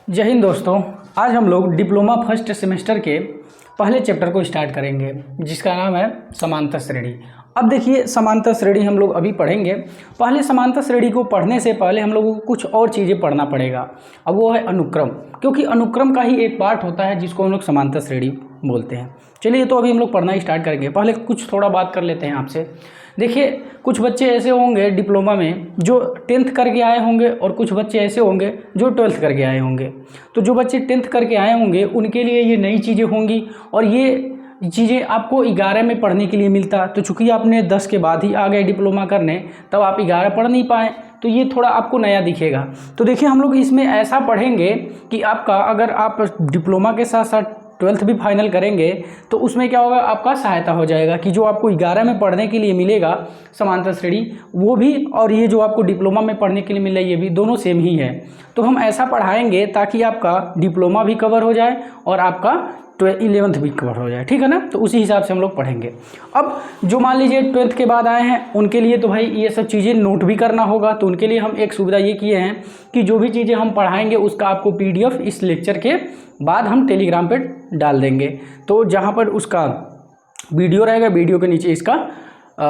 जय हिंद दोस्तों। आज हम लोग डिप्लोमा फर्स्ट सेमेस्टर के पहले चैप्टर को स्टार्ट करेंगे जिसका नाम है समांतर श्रेणी। अब देखिए, समांतर श्रेणी हम लोग अभी पढ़ेंगे। पहले समांतर श्रेणी को पढ़ने से पहले हम लोगों को कुछ और चीज़ें पढ़ना पड़ेगा। अब वो है अनुक्रम, क्योंकि अनुक्रम का ही एक पार्ट होता है जिसको हम लोग समांतर श्रेणी बोलते हैं। चलिए, तो अभी हम लोग पढ़ना स्टार्ट करेंगे। पहले कुछ थोड़ा बात कर लेते हैं आपसे। देखिए, कुछ बच्चे ऐसे होंगे डिप्लोमा में जो 10th करके आए होंगे और कुछ बच्चे ऐसे होंगे जो 12th करके आए होंगे। तो जो बच्चे 10th करके आए होंगे उनके लिए ये नई चीज़ें होंगी और ये चीज़ें आपको 11 में पढ़ने के लिए मिलता। तो चूँकि आपने 10 के बाद ही आ गए डिप्लोमा करने, तब आप 11 पढ़ नहीं पाए, तो ये थोड़ा आपको नया दिखेगा। तो देखिए, हम लोग इसमें ऐसा पढ़ेंगे कि आपका अगर आप डिप्लोमा के साथ साथ 12th भी फाइनल करेंगे तो उसमें क्या होगा, आपका सहायता हो जाएगा कि जो आपको 11 में पढ़ने के लिए मिलेगा समांतर श्रेणी, वो भी और ये जो आपको डिप्लोमा में पढ़ने के लिए मिल रहा है ये भी दोनों सेम ही है। तो हम ऐसा पढ़ाएंगे ताकि आपका डिप्लोमा भी कवर हो जाए और आपका 11th भी कवर हो जाए, ठीक है ना। तो उसी हिसाब से हम लोग पढ़ेंगे। अब जो मान लीजिए 12th के बाद आए हैं उनके लिए तो भाई ये सब चीज़ें नोट भी करना होगा। तो उनके लिए हम एक सुविधा ये किए हैं कि जो भी चीज़ें हम पढ़ाएंगे उसका आपको PDF इस लेक्चर के बाद हम टेलीग्राम पे डाल देंगे। तो जहाँ पर उसका वीडियो रहेगा, वीडियो के नीचे इसका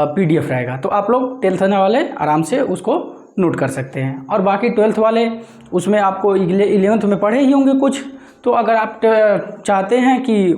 PDF रहेगा। तो आप लोग 10th वाले आराम से उसको नोट कर सकते हैं। और बाकी 12th वाले उसमें आपको 11th में पढ़े ही होंगे कुछ। तो अगर आप चाहते हैं कि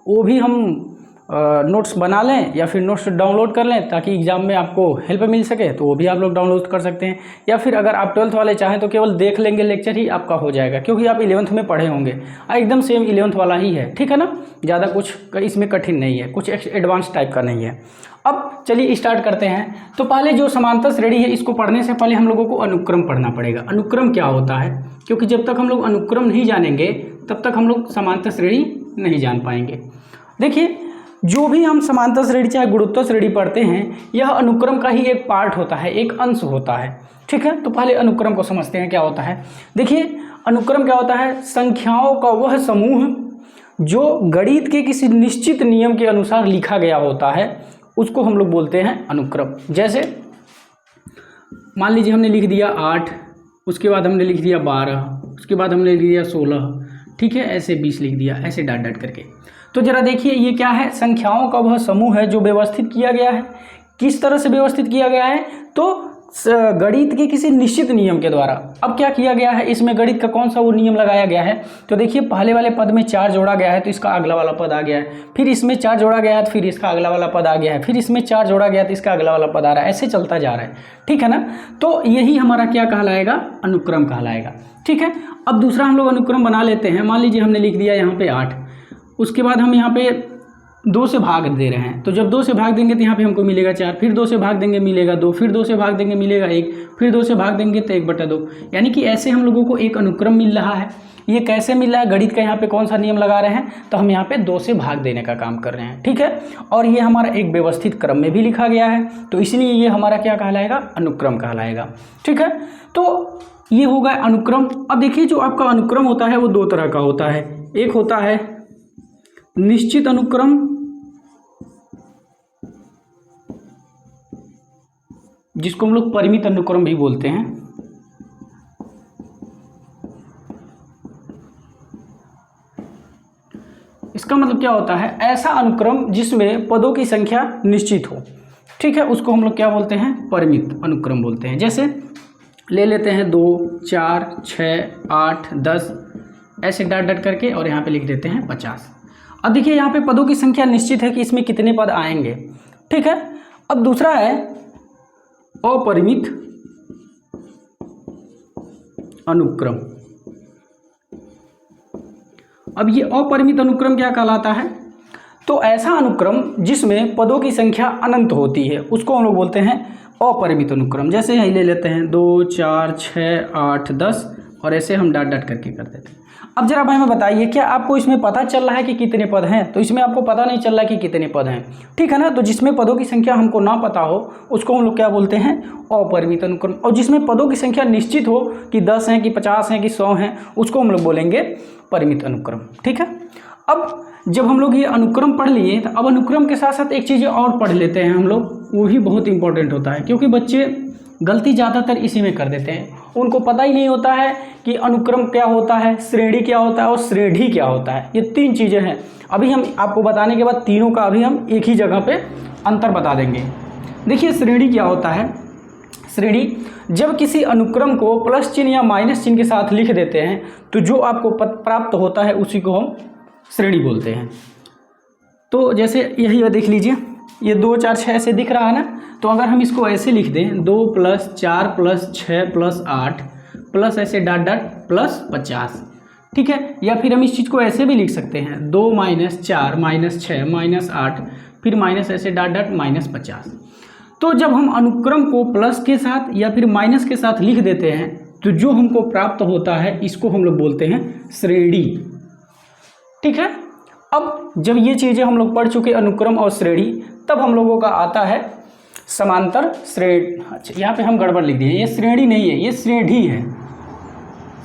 वो भी हम नोट्स बना लें या फिर नोट्स डाउनलोड कर लें ताकि एग्ज़ाम में आपको हेल्प मिल सके, तो वो भी आप लोग डाउनलोड कर सकते हैं। या फिर अगर आप 12th वाले चाहें तो केवल देख लेंगे लेक्चर ही आपका हो जाएगा, क्योंकि आप 11th में पढ़े होंगे। एकदम सेम 11th वाला ही है, ठीक है ना। ज़्यादा कुछ इसमें कठिन नहीं है, कुछ एडवांस टाइप का नहीं है। अब चलिए स्टार्ट करते हैं। तो पहले जो समांतर श्रेणी है इसको पढ़ने से पहले हम लोगों को अनुक्रम पढ़ना पड़ेगा। अनुक्रम क्या होता है, क्योंकि जब तक हम लोग अनुक्रम नहीं जानेंगे तब तक हम लोग समांतर श्रेणी नहीं जान पाएंगे। देखिए, जो भी हम समांतर श्रेणी चाहे गुणोत्तर श्रेणी पढ़ते हैं, यह अनुक्रम का ही एक पार्ट होता है, एक अंश होता है, ठीक है। तो पहले अनुक्रम को समझते हैं क्या होता है। देखिए, अनुक्रम क्या होता है, संख्याओं का वह समूह जो गणित के किसी निश्चित नियम के अनुसार लिखा गया होता है उसको हम लोग बोलते हैं अनुक्रम। जैसे मान लीजिए हमने लिख दिया 8, उसके बाद हमने लिख दिया 12, उसके बाद हमने लिख दिया 16, ठीक है, ऐसे 20 लिख दिया, ऐसे डाट डाट करके। तो जरा देखिए, ये क्या है, संख्याओं का वह समूह है जो व्यवस्थित किया गया है। किस तरह से व्यवस्थित किया गया है, तो गणित के किसी निश्चित नियम के द्वारा। अब क्या किया गया है, इसमें गणित का कौन सा वो नियम लगाया गया है। तो देखिए, पहले वाले पद में 4 जोड़ा गया है तो इसका अगला वाला पद आ गया है, फिर इसमें 4 जोड़ा गया है तो फिर इसका अगला वाला पद आ गया है, फिर इसमें 4 जोड़ा गया तो इसका अगला वाला पद आ रहा है, ऐसे चलता जा रहा है, ठीक है ना। तो यही हमारा क्या कहलाएगा, अनुक्रम कहलाएगा, ठीक है। अब दूसरा हम लोग अनुक्रम बना लेते हैं। मान लीजिए हमने लिख दिया यहाँ पे 8, उसके बाद हम यहाँ पे 2 से भाग दे रहे हैं। तो जब 2 से भाग देंगे तो यहाँ पे हमको मिलेगा 4, फिर 2 से भाग देंगे मिलेगा 2, फिर 2 से भाग देंगे मिलेगा 1, फिर 2 से भाग देंगे तो 1/2। यानी कि ऐसे हम लोगों को एक अनुक्रम मिल रहा है। ये कैसे मिल रहा है, गणित का यहाँ पे कौन सा नियम लगा रहे हैं, तो हम यहाँ पे 2 से भाग देने का काम कर रहे हैं, ठीक है। और ये हमारा एक व्यवस्थित क्रम में भी लिखा गया है, तो इसलिए ये हमारा क्या कहलाएगा, अनुक्रम कहलाएगा, ठीक है। तो ये होगा अनुक्रम। अब देखिए, जो आपका अनुक्रम होता है वो 2 तरह का होता है। एक होता है निश्चित अनुक्रम, जिसको हम लोग परिमित अनुक्रम भी बोलते हैं। इसका मतलब क्या होता है, ऐसा अनुक्रम जिसमें पदों की संख्या निश्चित हो, ठीक है, उसको हम लोग क्या बोलते हैं, परिमित अनुक्रम बोलते हैं। जैसे ले लेते हैं 2, 4, 6, 8, 10, ऐसे डाट डाट करके और यहाँ पे लिख देते हैं 50। अब देखिए, यहाँ पे पदों की संख्या निश्चित है कि इसमें कितने पद आएंगे, ठीक है। अब दूसरा है अपरिमित अनुक्रम। अब ये अपरिमित अनुक्रम क्या कहलाता है, तो ऐसा अनुक्रम जिसमें पदों की संख्या अनंत होती है उसको हम लोग बोलते हैं अपरिमित अनुक्रम। जैसे यही ले लेते हैं 2, 4, 6, 8, 10 और ऐसे हम डाट डाट करके कर देते हैं। अब जरा भाई मैं बताइए, क्या आपको इसमें पता चल रहा है कि कितने पद हैं, तो इसमें आपको पता नहीं चल रहा है कि कितने पद हैं, ठीक है ना। तो जिसमें पदों की संख्या हमको ना पता हो उसको हम लोग क्या बोलते हैं, अपरिमित अनुक्रम। और जिसमें पदों की संख्या निश्चित हो कि 10 हैं कि 50 हैं कि 100 हैं, उसको हम लोग बोलेंगे परिमित अनुक्रम, ठीक है। अब जब हम लोग ये अनुक्रम पढ़ लिए तो अब अनुक्रम के साथ साथ एक चीज़ और पढ़ लेते हैं हम लोग, वो भी बहुत इंपॉर्टेंट होता है, क्योंकि बच्चे गलती ज़्यादातर इसी में कर देते हैं। उनको पता ही नहीं होता है कि अनुक्रम क्या होता है, श्रेणी क्या होता है और श्रेणी क्या होता है। ये तीन चीज़ें हैं। अभी हम आपको बताने के बाद तीनों का अभी हम एक ही जगह पे अंतर बता देंगे। देखिए श्रेणी क्या होता है। श्रेणी जब किसी अनुक्रम को प्लस चिन्ह या माइनस चिन्ह के साथ लिख देते हैं तो जो आपको प्राप्त होता है उसी को हम श्रेणी बोलते हैं। तो जैसे यही देख लीजिए, ये 2 4 6 ऐसे दिख रहा है ना, तो अगर हम इसको ऐसे लिख दें 2 + 4 + 6 + 8 प्लस ऐसे डॉट डॉट प्लस 50, ठीक है। या फिर हम इस चीज़ को ऐसे भी लिख सकते हैं 2 - 4 - 6 - 8 फिर माइनस ऐसे डॉट डॉट -50। तो जब हम अनुक्रम को प्लस के साथ या फिर माइनस के साथ लिख देते हैं तो जो हमको प्राप्त होता है इसको हम लोग बोलते हैं श्रेणी, ठीक है। अब जब ये चीज़ें हम लोग पढ़ चुके अनुक्रम और श्रेणी, तब हम लोगों का आता है समांतर श्रेणी। अच्छा यहाँ पे हम गड़बड़ लिख दिए, ये श्रेणी नहीं है, ये श्रेणी है,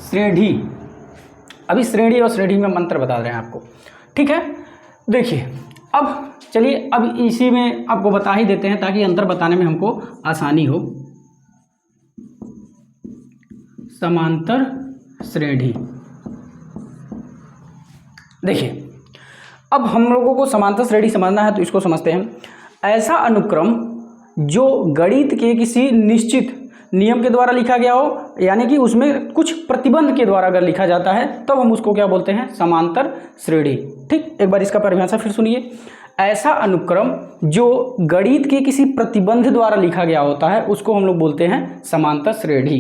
श्रेणी। अभी श्रेणी और श्रेणी में अंतर बता रहे हैं आपको, ठीक है। देखिए अब चलिए अब इसी में आपको बता ही देते हैं ताकि अंतर बताने में हमको आसानी हो। समांतर श्रेणी, देखिए अब हम लोगों को समांतर श्रेणी समझना है तो इसको समझते हैं। ऐसा अनुक्रम जो गणित के किसी निश्चित नियम के द्वारा लिखा गया हो, यानी कि उसमें कुछ प्रतिबंध के द्वारा अगर लिखा जाता है तब हम उसको क्या बोलते हैं, समांतर श्रेणी, ठीक। एक बार इसका परिभाषा फिर सुनिए। ऐसा अनुक्रम जो गणित के किसी प्रतिबंध द्वारा लिखा गया होता है उसको हम लोग बोलते हैं समांतर श्रेणी।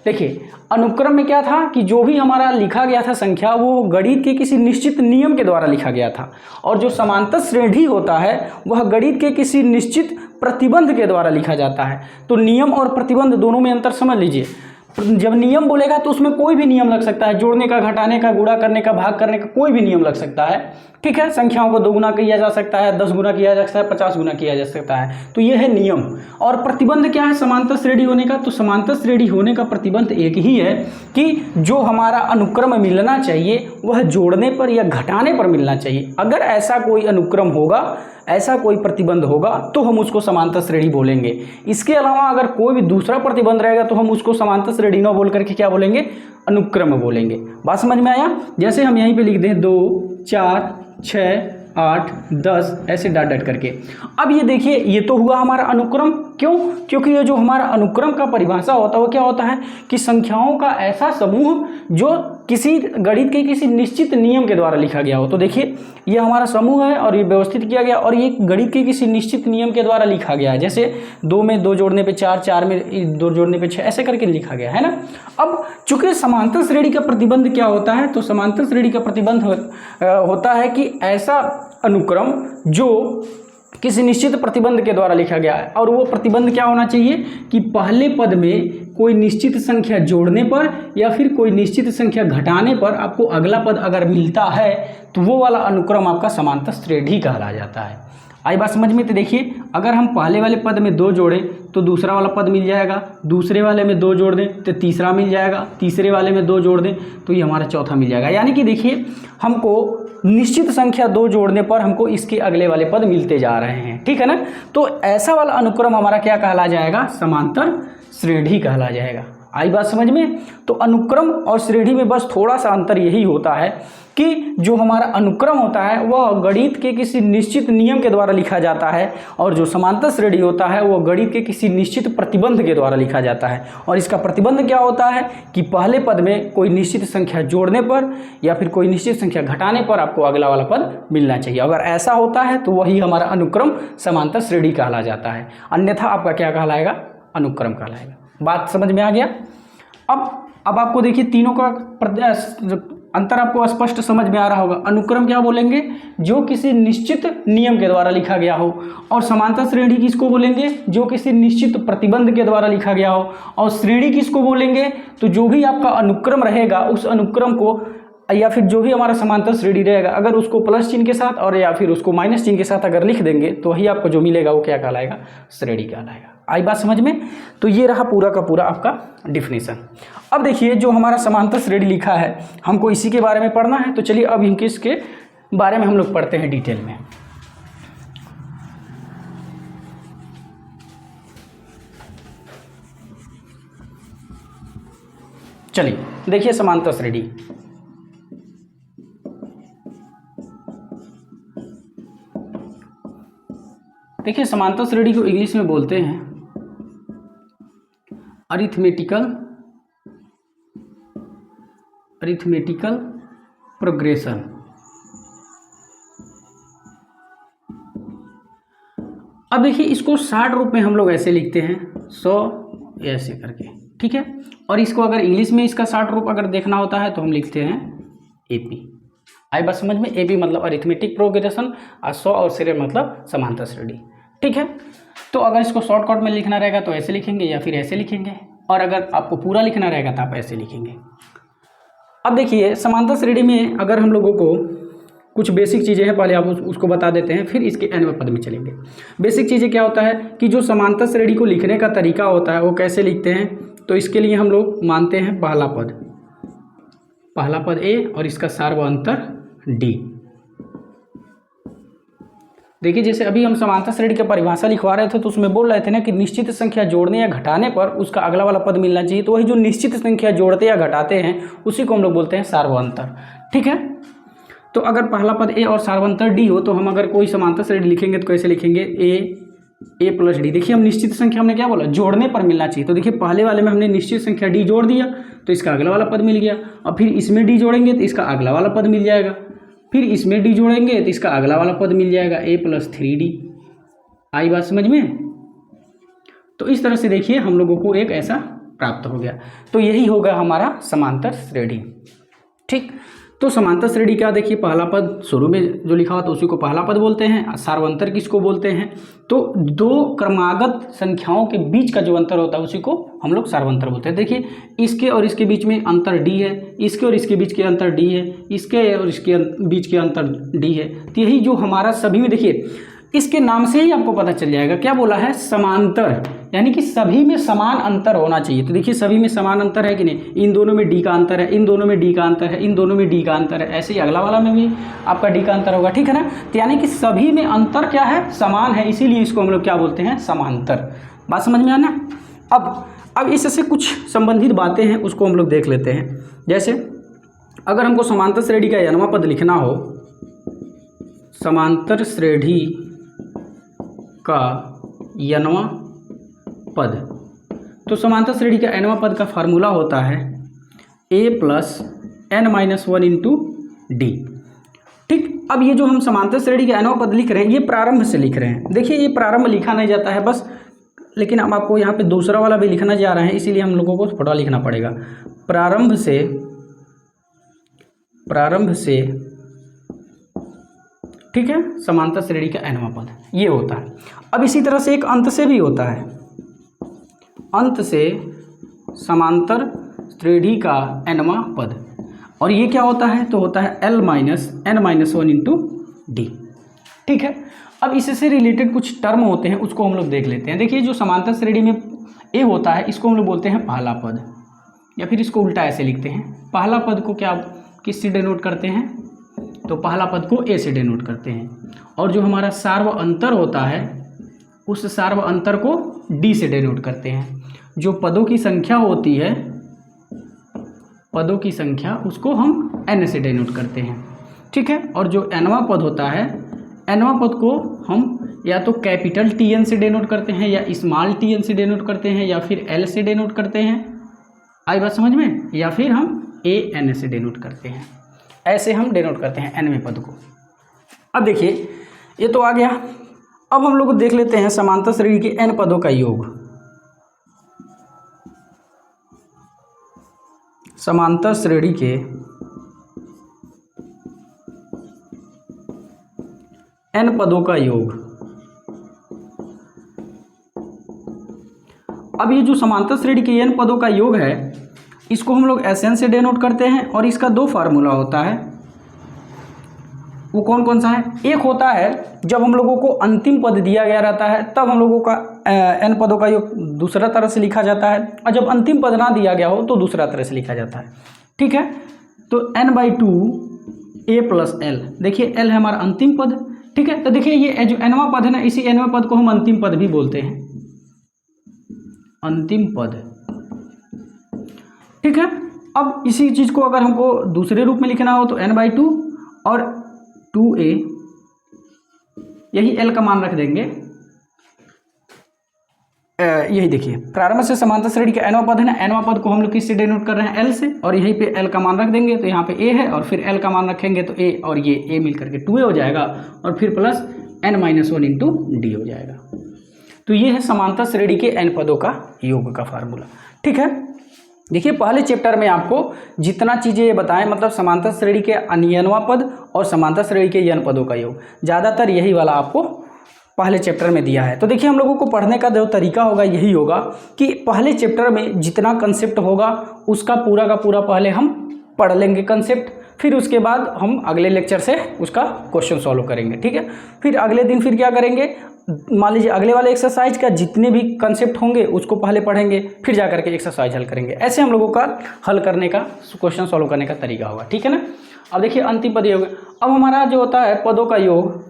देखिए अनुक्रम में क्या था कि जो भी हमारा लिखा गया था संख्या वो गणित के किसी निश्चित नियम के द्वारा लिखा गया था, और जो समांतर श्रेणी होता है वह गणित के किसी निश्चित प्रतिबंध के द्वारा लिखा जाता है। तो नियम और प्रतिबंध दोनों में अंतर समझ लीजिए। जब नियम बोलेगा तो उसमें कोई भी नियम लग सकता है, जोड़ने का, घटाने का, गुणा करने का, भाग करने का, कोई भी नियम लग सकता है, ठीक है। संख्याओं को 2 गुना किया जा सकता है, 10 गुना किया जा सकता है, 50 गुना किया जा सकता है, तो ये है नियम। और प्रतिबंध क्या है समांतर श्रेणी होने का, तो समांतर श्रेणी होने का प्रतिबंध एक ही है कि जो हमारा अनुक्रम मिलना चाहिए वह जोड़ने पर या घटाने पर मिलना चाहिए। अगर ऐसा कोई अनुक्रम होगा, ऐसा कोई प्रतिबंध होगा तो हम उसको समांतर श्रेणी बोलेंगे। इसके अलावा अगर कोई भी दूसरा प्रतिबंध रहेगा तो हम उसको समांतर श्रेणी न बोल करके क्या बोलेंगे, अनुक्रम बोलेंगे। बात समझ में आया। जैसे हम यहीं पे लिख दें 2 4 6 8 10 ऐसे डॉट डॉट करके। अब ये देखिए ये तो हुआ हमारा अनुक्रम, क्यों, क्योंकि ये जो हमारा अनुक्रम का परिभाषा होता है वो क्या होता है कि संख्याओं का ऐसा समूह जो किसी गणित के किसी निश्चित नियम के द्वारा लिखा गया हो। तो देखिए ये हमारा समूह है और ये व्यवस्थित किया गया और ये गणित के किसी निश्चित नियम के द्वारा लिखा गया है। जैसे 2 में 2 जोड़ने पे 4, 4 में 2 जोड़ने पे 6 ऐसे करके लिखा गया है ना। अब चूंकि समांतर श्रेणी का प्रतिबंध क्या होता है, तो समांतर श्रेणी का प्रतिबंध होता है कि ऐसा अनुक्रम जो किसी निश्चित प्रतिबंध के द्वारा लिखा गया है, और वो प्रतिबंध क्या होना चाहिए कि पहले पद में कोई निश्चित संख्या जोड़ने पर या फिर कोई निश्चित संख्या घटाने पर आपको अगला पद अगर मिलता है तो वो वाला अनुक्रम आपका समांतर श्रेणी कहला जाता है। आई बात समझ में। तो देखिए अगर हम पहले वाले पद में 2 जोड़ें तो दूसरा वाला पद मिल जाएगा, दूसरे वाले में 2 जोड़ दें तो तीसरा मिल जाएगा, तीसरे वाले में 2 जोड़ दें तो ये हमारा चौथा मिल जाएगा। यानी कि देखिए हमको निश्चित संख्या 2 जोड़ने पर हमको इसके अगले वाले पद मिलते जा रहे हैं, ठीक है ना। तो ऐसा वाला अनुक्रम हमारा क्या कहला जाएगा, समांतर श्रेणी कहला जाएगा। आई बात समझ में। तो अनुक्रम और श्रेणी में बस थोड़ा सा अंतर यही होता है कि जो हमारा अनुक्रम होता है वह गणित के किसी निश्चित नियम के द्वारा लिखा जाता है, और जो समांतर श्रेणी होता है वह गणित के किसी निश्चित प्रतिबंध के द्वारा लिखा जाता है। और इसका प्रतिबंध क्या होता है कि पहले पद में कोई निश्चित संख्या जोड़ने पर या फिर कोई निश्चित संख्या घटाने पर आपको अगला वाला पद मिलना चाहिए। अगर ऐसा होता है तो वही हमारा अनुक्रम समांतर श्रेणी कहला जाता है, अन्यथा आपका क्या कहलाएगा, अनुक्रम कहलाएगा। बात समझ में आ गया। अब आपको देखिए तीनों का अंतर आपको स्पष्ट समझ में आ रहा होगा। अनुक्रम क्या बोलेंगे, जो किसी निश्चित नियम के द्वारा लिखा गया हो, और समांतर श्रेणी किसको बोलेंगे, जो किसी निश्चित प्रतिबंध के द्वारा लिखा गया हो। और श्रेणी किसको बोलेंगे, तो जो भी आपका अनुक्रम रहेगा उस अनुक्रम को या फिर जो भी हमारा समांतर श्रेणी रहेगा अगर उसको प्लस चिन्ह के साथ और या फिर उसको माइनस चिन्ह के साथ अगर लिख देंगे तो वही आपको जो मिलेगा वो क्या कहलाएगा, श्रेणी कहलाएगा। आई बात समझ में। तो ये रहा पूरा का पूरा आपका डिफिनीशन। अब देखिए जो हमारा समांतर श्रेणी लिखा है हमको इसी के बारे में पढ़ना है, तो चलिए अब इनके इसके बारे में हम लोग पढ़ते हैं डिटेल में। चलिए देखिए समांतर श्रेणी। देखिए समांतर श्रेणी को इंग्लिश में बोलते हैं अरिथमेटिकल प्रोग्रेशन। अब देखिए इसको शार्ट रूप में हम लोग ऐसे लिखते हैं 100 ऐसे करके, ठीक है। और इसको अगर इंग्लिश में इसका शार्ट रूप अगर देखना होता है तो हम लिखते हैं एपी। आई बात समझ में? एपी मतलब अरिथमेटिक प्रोग्रेशन और 100 और सीरियल मतलब समांतर श्रेणी, ठीक है। तो अगर इसको शॉर्टकट में लिखना रहेगा तो ऐसे लिखेंगे या फिर ऐसे लिखेंगे, और अगर आपको पूरा लिखना रहेगा तो आप ऐसे लिखेंगे। अब देखिए समांतर श्रेणी में अगर हम लोगों को कुछ बेसिक चीज़ें हैं, पहले आप उसको बता देते हैं, फिर इसके n पद में चलेंगे। बेसिक चीज़ें क्या होता है कि जो समांतर श्रेणी को लिखने का तरीका होता है वो कैसे लिखते हैं, तो इसके लिए हम लोग मानते हैं पहला पद a और इसका सार्वअंतर d। देखिए जैसे अभी हम समांतर श्रेणी की परिभाषा लिखवा रहे थे तो उसमें बोल रहे थे ना कि निश्चित संख्या जोड़ने या घटाने पर उसका अगला वाला पद मिलना चाहिए। तो वही जो निश्चित संख्या जोड़ते या घटाते हैं उसी को हम लोग बोलते हैं सार्वअंतर, ठीक है। तो अगर पहला पद a और सार्वअंतर d हो तो हम अगर कोई समांतर श्रेणी लिखेंगे तो कैसे लिखेंगे a प्लस d। देखिए हम निश्चित संख्या हमने क्या बोला, जोड़ने पर मिलना चाहिए। तो देखिए पहले वाले में हमने निश्चित संख्या d जोड़ दिया तो इसका अगला वाला पद मिल गया, और फिर इसमें d जोड़ेंगे तो इसका अगला वाला पद मिल जाएगा, फिर इसमें d जोड़ेंगे तो इसका अगला वाला पद मिल जाएगा a प्लस 3d। आई बात समझ में? तो इस तरह से देखिए हम लोगों को एक ऐसा प्राप्त हो गया। तो यही होगा हमारा समांतर श्रेणी, ठीक। तो समांतर श्रेणी का देखिए पहला पद शुरू में जो लिखा हुआ तो उसी को पहला पद बोलते हैं। सार्वअंतर किसको बोलते हैं, तो दो क्रमागत संख्याओं के बीच का जो अंतर होता है उसी को हम लोग सार्वअंतर बोलते हैं। देखिए इसके और इसके बीच में अंतर d है, इसके और इसके बीच के अंतर d है, इसके और इसके बीच के अंतर d है। तो यही जो हमारा सभी में देखिए इसके नाम से ही आपको पता चल जाएगा क्या बोला है, समांतर, यानी कि सभी में समान अंतर होना चाहिए। तो देखिए सभी में समान अंतर है कि नहीं, इन दोनों में d का अंतर है, इन दोनों में d का अंतर है, इन दोनों में d का अंतर है, ऐसे ही अगला वाला में भी आपका d का अंतर होगा, ठीक है ना। तो यानी कि सभी में अंतर क्या है, समान है, इसीलिए इसको हम लोग क्या बोलते हैं, समांतर। बात समझ में आना। अब इससे कुछ संबंधित बातें हैं उसको हम लोग देख लेते हैं। जैसे अगर हमको समांतर श्रेणी का n वां पद लिखना हो, समांतर श्रेणी का n वां पद, तो समांतर श्रेणी का n वां पद का फार्मूला होता है a plus n-1 into D, ठीक। अब ये जो हम समांतर श्रेणी का n वां पद लिख रहे हैं ये प्रारंभ से लिख रहे हैं। देखिए ये प्रारंभ लिखा नहीं जाता है बस, लेकिन हम आपको यहाँ पे दूसरा वाला भी लिखना जा रहे हैं, इसीलिए हम लोगों को थोड़ा लिखना पड़ेगा। प्रारंभ से ठीक है, समांतर श्रेणी का n वां पद ये होता है। अब इसी तरह से एक अंत से भी होता है, अंत से समांतर श्रेणी का n वां पद, और ये क्या होता है, तो होता है l minus n-1 into D, ठीक है। अब इससे रिलेटेड कुछ टर्म होते हैं उसको हम लोग देख लेते हैं। देखिए जो समांतर श्रेणी में a होता है इसको हम लोग बोलते हैं पहला पद, या फिर इसको उल्टा ऐसे लिखते हैं, पहला पद को क्या किससे डिनोट करते हैं, तो पहला पद को a से डिनोट करते हैं, और जो हमारा सार्वअंतर होता है उस सार्वअंतर को d से डिनोट करते हैं। जो पदों की संख्या होती है, पदों की संख्या उसको हम n से डिनोट करते हैं, ठीक है। और जो n वां पद होता है, n वां पद को हम या तो कैपिटल Tn से डिनोट करते हैं, या स्मॉल tn से डिनोट करते हैं, या फिर l से डिनोट करते हैं। आई बात समझ में? या फिर हम an से डिनोट करते हैं। ऐसे हम डिनोट करते हैं nवें पद को। अब देखिए ये तो आ गया। अब हम लोग देख लेते हैं समांतर श्रेणी के n पदों का योग। समांतर श्रेणी के n पदों का योग। अब ये जो समांतर श्रेणी के n पदों का योग है इसको हम लोग Sn से डिनोट करते हैं, और इसका दो फार्मूला होता है। वो कौन कौन सा है, एक होता है जब हम लोगों को अंतिम पद दिया गया रहता है तब हम लोगों का n पदों का योग दूसरा तरह से लिखा जाता है, और जब अंतिम पद ना दिया गया हो तो दूसरा तरह से लिखा जाता है, ठीक है। तो n/2 a प्लस l, देखिए l है हमारा अंतिम पद, ठीक है। तो देखिए ये जो n वां पद है ना, इसी n वें पद को हम अंतिम पद भी बोलते हैं, अंतिम पद, ठीक है। अब इसी चीज़ को अगर हमको दूसरे रूप में लिखना हो तो n/2 और 2a, यही l का मान रख देंगे। यही देखिए प्रारंभ से समांतर श्रेणी का nवां पद है ना, nवां पद को हम लोग किससे डिनोट कर रहे हैं, l से, और यहीं पे l का मान रख देंगे तो यहाँ पे a है, और फिर l का मान रखेंगे तो a और ये a मिल करके 2a हो जाएगा, और फिर प्लस n-1 इंटू d हो जाएगा। तो ये है समांतर श्रेणी के n पदों का योग का फार्मूला। ठीक है, देखिए पहले चैप्टर में आपको जितना चीज़ें ये बताएं, मतलब समांतर श्रेणी के n वां पद और समांतर श्रेणी के n पदों का योग, ज़्यादातर यही वाला आपको पहले चैप्टर में दिया है। तो देखिए हम लोगों को पढ़ने का जो तरीका होगा यही होगा कि पहले चैप्टर में जितना कंसेप्ट होगा उसका पूरा का पूरा पहले हम पढ़ लेंगे कंसेप्ट, फिर उसके बाद हम अगले लेक्चर से उसका क्वेश्चन सॉल्व करेंगे। ठीक है, फिर अगले दिन फिर क्या करेंगे, मान लीजिए अगले वाले एक्सरसाइज का जितने भी कंसेप्ट होंगे उसको पहले पढ़ेंगे, फिर जा करके एक्सरसाइज हल करेंगे। ऐसे हम लोगों का हल करने का, क्वेश्चन सॉल्व करने का तरीका होगा। ठीक है ना। अब देखिए अंतिम पद योग, अब हमारा जो होता है पदों का योग,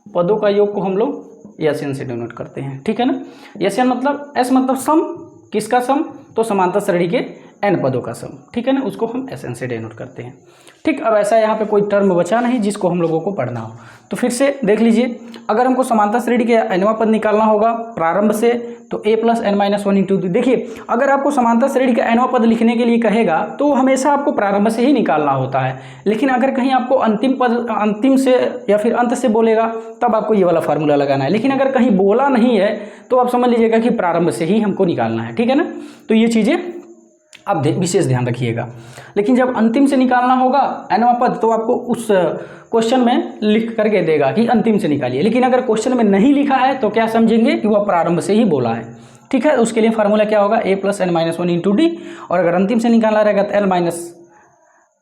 पदों का योग को हम लोग SN से डिनोट करते हैं। ठीक है ना। SN मतलब S मतलब सम, किसका सम, तो समांतर श्रेणी के n पदों का सम। ठीक है ना, उसको हम SN से डिनोट करते हैं। ठीक, अब ऐसा यहाँ पे कोई टर्म बचा नहीं जिसको हम लोगों को पढ़ना हो, तो फिर से देख लीजिए, अगर हमको समांतर श्रेणी के nवां पद निकालना होगा प्रारंभ से तो a प्लस n-1 इंटू, देखिए अगर आपको समांतर श्रेणी का nवां पद लिखने के लिए कहेगा तो हमेशा आपको प्रारंभ से ही निकालना होता है, लेकिन अगर कहीं आपको अंतिम से या फिर अंत से बोलेगा तब आपको ये वाला फार्मूला लगाना है, लेकिन अगर कहीं बोला नहीं है तो आप समझ लीजिएगा कि प्रारंभ से ही हमको निकालना है। ठीक है ना, तो ये चीज़ें आप विशेष ध्यान रखिएगा। लेकिन जब अंतिम से निकालना होगा nवां पद तो आपको उस क्वेश्चन में लिख करके देगा कि अंतिम से निकालिए, लेकिन अगर क्वेश्चन में नहीं लिखा है तो क्या समझेंगे कि वह प्रारंभ से ही बोला है। ठीक है, उसके लिए फार्मूला क्या होगा, a plus n-1 into D, और अगर अंतिम से निकालना रहेगा तो l माइनस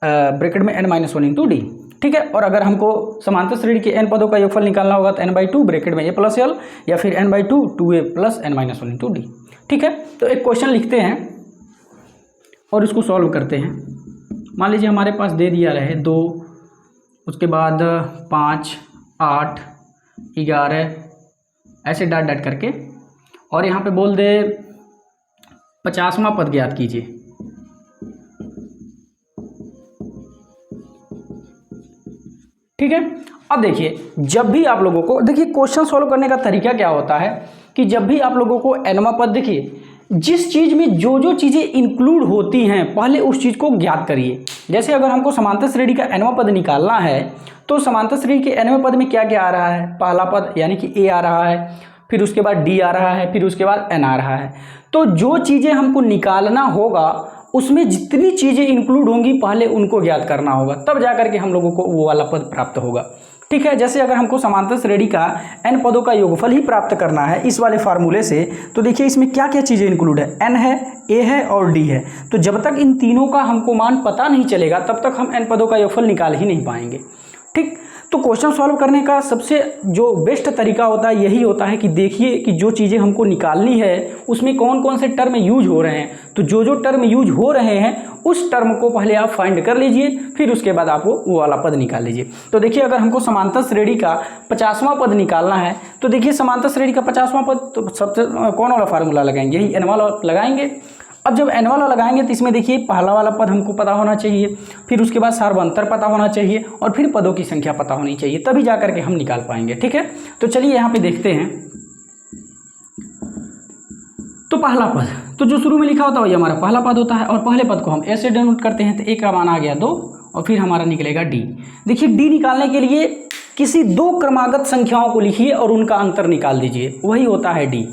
ब्रैकेट में n-1 इंटू डी। ठीक है, और अगर हमको समांतर श्रेणी के n पदों का योगफल निकालना होगा तो n/2 ब्रैकेट में a प्लस l, या फिर n/2 2a plus n-1 into D. ठीक है, तो एक क्वेश्चन लिखते हैं और इसको सॉल्व करते हैं। मान लीजिए हमारे पास दे दिया रहे 2, उसके बाद 5, 8, 11 ऐसे डॉट डॉट करके, और यहाँ पे बोल दे 50वां पद ज्ञात कीजिए। ठीक है, अब देखिए जब भी आप लोगों को, देखिए क्वेश्चन सॉल्व करने का तरीका क्या होता है कि जब भी आप लोगों को nवां पद, देखिए जिस चीज़ में जो जो चीज़ें इंक्लूड होती हैं पहले उस चीज़ को ज्ञात करिए। जैसे अगर हमको समांतर श्रेणी का nवां पद निकालना है तो समांतर श्रेणी के nवें पद में क्या क्या आ रहा है, पहला पद यानी कि a आ रहा है, फिर उसके बाद d आ रहा है, फिर उसके बाद n आ रहा है। तो जो चीज़ें हमको निकालना होगा उसमें जितनी चीज़ें इंक्लूड होंगी पहले उनको ज्ञात करना होगा, तब जा करके हम लोगों को वो वाला पद प्राप्त होगा। ठीक है, जैसे अगर हमको समांतर श्रेणी का n पदों का योगफल ही प्राप्त करना है इस वाले फार्मूले से, तो देखिए इसमें क्या क्या चीज़ें इंक्लूड है, n है, a है और d है। तो जब तक इन तीनों का हमको मान पता नहीं चलेगा तब तक हम n पदों का योगफल निकाल ही नहीं पाएंगे। ठीक, तो क्वेश्चन सॉल्व करने का सबसे जो बेस्ट तरीका होता है यही होता है कि देखिए कि जो चीज़ें हमको निकालनी है उसमें कौन कौन से टर्म यूज हो रहे हैं, तो जो जो टर्म यूज हो रहे हैं उस टर्म को पहले आप फाइंड कर लीजिए, फिर उसके बाद आप वो वाला पद निकाल लीजिए। तो देखिए अगर हमको समांतर श्रेणी का 50वां पद निकालना है तो देखिए समांतर श्रेणी का 50वां पद तो सबसे कौन वाला फार्मूला लगाएंगे, यही n वाला लगाएंगे। अब जब n वाला लगाएंगे तो इसमें देखिए पहला वाला पद हमको पता होना चाहिए, फिर उसके बाद सार्वंतर पता होना चाहिए, और फिर पदों की संख्या पता होनी चाहिए, तभी जा करके हम निकाल पाएंगे। ठीक है, तो चलिए यहाँ पे देखते हैं। तो पहला पद, तो जो शुरू में लिखा होता है वही हमारा पहला पद होता है, और पहले पद को हम a से डिनोट करते हैं। तो a का मान आ गया 2, और फिर हमारा निकलेगा d। देखिए d निकालने के लिए किसी दो क्रमागत संख्याओं को लिखिए और उनका अंतर निकाल दीजिए, वही होता है d।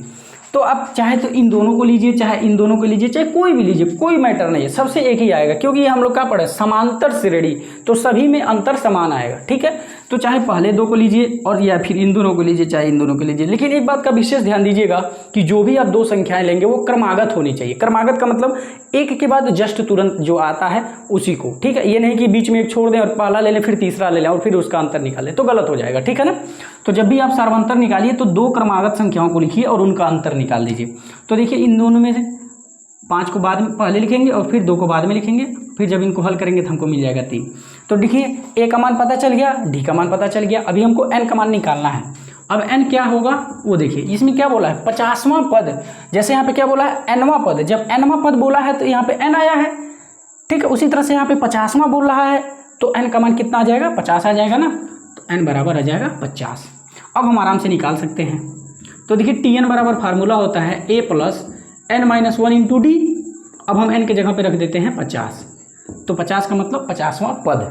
तो आप चाहे तो इन दोनों को लीजिए, चाहे इन दोनों को लीजिए, चाहे कोई भी लीजिए, कोई मैटर नहीं है, सबसे एक ही आएगा, क्योंकि ये हम लोग क्या पढ़े, समांतर श्रेणी, तो सभी में अंतर समान आएगा। ठीक है, तो चाहे पहले दो को लीजिए और या फिर इन दोनों को लीजिए, चाहे इन दोनों को लीजिए, लेकिन एक बात का विशेष ध्यान दीजिएगा कि जो भी आप दो संख्याएं लेंगे वो क्रमागत होनी चाहिए। क्रमागत का मतलब एक के बाद जस्ट तुरंत जो आता है उसी को। ठीक है, ये नहीं कि बीच में एक छोड़ दें और पहला ले लें फिर तीसरा ले लें और फिर उसका अंतर निकालें, तो गलत हो जाएगा। ठीक है ना, तो जब भी आप सार्वंतर निकालिए तो दो क्रमागत संख्याओं को लिखिए और उनका अंतर निकाल दीजिए। तो देखिए इन दोनों में से 5 को बाद में पहले लिखेंगे और फिर 2 को बाद में लिखेंगे, फिर जब इनको हल करेंगे तो हमको मिल जाएगा 3। तो देखिए a का मान पता चल गया, d का मान पता चल गया, अभी हमको n का मान निकालना है। अब n क्या होगा वो देखिए, इसमें क्या बोला है 50वां पद, जैसे यहाँ पे क्या बोला है nवां पद, जब nवां पद बोला है तो यहाँ पे n आया है, ठीक है। उसी तरह से यहाँ पे 50वां बोल रहा है तो n का मान कितना आ जाएगा 50 आ जाएगा ना, तो n बराबर आ जाएगा 50। अब हम आराम से निकाल सकते हैं। तो देखिए Tn बराबर फार्मूला होता है a plus n minus 1 into D. अब हम n के जगह पे रख देते हैं 50, तो 50 का मतलब 50वां पद।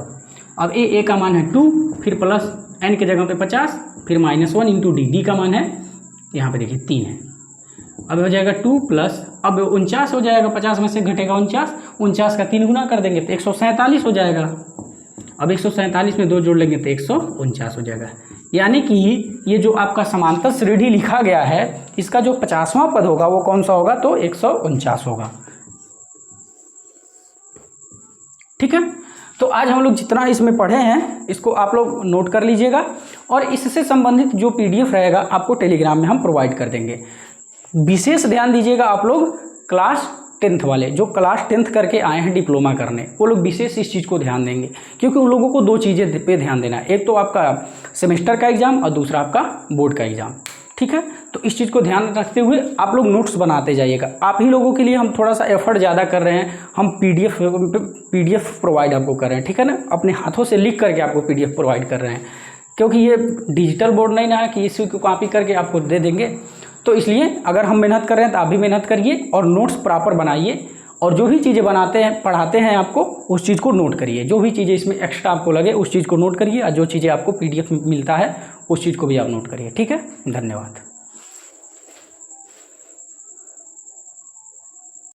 अब a का मान है 2, फिर प्लस n के जगह पे 50, फिर माइनस 1 इंटू डी, डी का मान है यहाँ पे देखिए 3 है। अब हो जाएगा 2 प्लस, अब 49 हो जाएगा, 50 में से घटेगा 49 का 3 गुना कर देंगे तो 147 हो जाएगा। अब 147 में 2 जोड़ लेंगे तो 149 हो जाएगा। यानी कि ये जो आपका समांतर श्रेणी लिखा गया है इसका जो 50वां पद होगा वो कौन सा होगा, तो 149 होगा, ठीक है। तो आज हम लोग जितना इसमें पढ़े हैं इसको आप लोग नोट कर लीजिएगा, और इससे संबंधित जो PDF रहेगा आपको टेलीग्राम में हम प्रोवाइड कर देंगे। विशेष ध्यान दीजिएगा आप लोग क्लास 10th वाले, जो क्लास 10th करके आए हैं डिप्लोमा करने, वो लोग विशेष इस चीज़ को ध्यान देंगे, क्योंकि उन लोगों को 2 चीज़ें पे ध्यान देना है, एक तो आपका सेमेस्टर का एग्ज़ाम और दूसरा आपका बोर्ड का एग्ज़ाम, ठीक है। तो इस चीज़ को ध्यान रखते हुए आप लोग नोट्स बनाते जाइएगा। आप ही लोगों के लिए हम थोड़ा सा एफर्ट ज़्यादा कर रहे हैं, हम PDF प्रोवाइड आपको कर रहे हैं, ठीक है ना, अपने हाथों से लिख करके आपको PDF प्रोवाइड कर रहे हैं, क्योंकि ये डिजिटल बोर्ड नहीं ना है कि इसी को कॉपी करके आपको दे देंगे। तो इसलिए अगर हम मेहनत कर रहे हैं तो आप भी मेहनत करिए और नोट्स प्रॉपर बनाइए, और जो भी चीज़ें बनाते हैं पढ़ाते हैं आपको उस चीज़ को नोट करिए, जो भी चीज़ें इसमें एक्स्ट्रा आपको लगे उस चीज़ को नोट करिए, और जो चीज़ें आपको PDF में मिलता है उस चीज़ को भी आप नोट करिए, ठीक है। धन्यवाद।